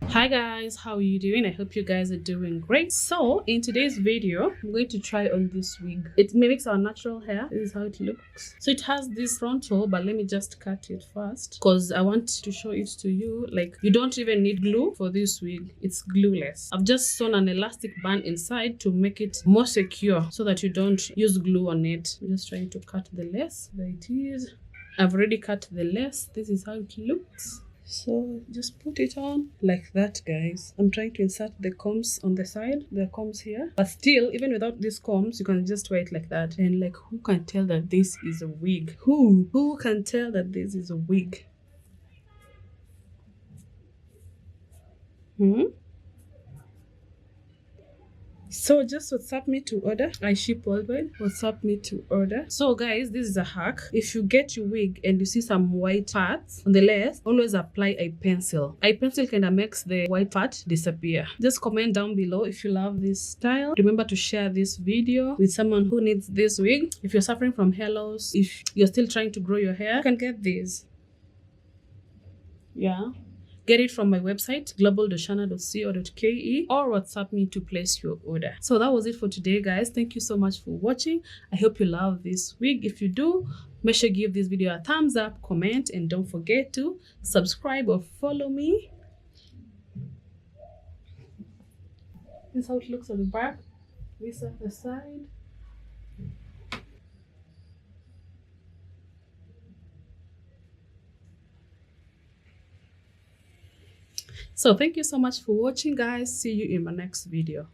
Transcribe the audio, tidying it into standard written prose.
Hi guys, how are you doing? I hope you guys are doing great. So in today's video, I'm going to try on this wig. It mimics our natural hair. This is how it looks. So it has this frontal, but let me just cut it first because I want to show it to you. Like, you don't even need glue for this wig. It's glueless. I've just sewn an elastic band inside to make it more secure so that you don't use glue on it. I'm just trying to cut the lace. There it is. I've already cut the lace. This is how it looks. So just put it on like that, guys. I'm trying to insert the combs on the side. There are combs here, but still, even without these combs, you can just wear it like that. And like, who can tell that this is a wig? Who can tell that this is a wig? So just WhatsApp me to order. I ship worldwide. WhatsApp me to order. So guys, this is a hack. If you get your wig and you see some white parts on the lace, always apply a pencil. A pencil kind of makes the white part disappear. Just comment down below if you love this style. Remember to share this video with someone who needs this wig. If you're suffering from hair loss, if you're still trying to grow your hair, you can get this. Yeah. Get it from my website, global.shana.co.ke, or WhatsApp me to place your order. So that was it for today, guys. Thank you so much for watching. I hope you love this wig. If you do, make sure you give this video a thumbs up, comment, and don't forget to subscribe or follow me. This is how it looks at the back. This at the side. So thank you so much for watching, guys. See you in my next video.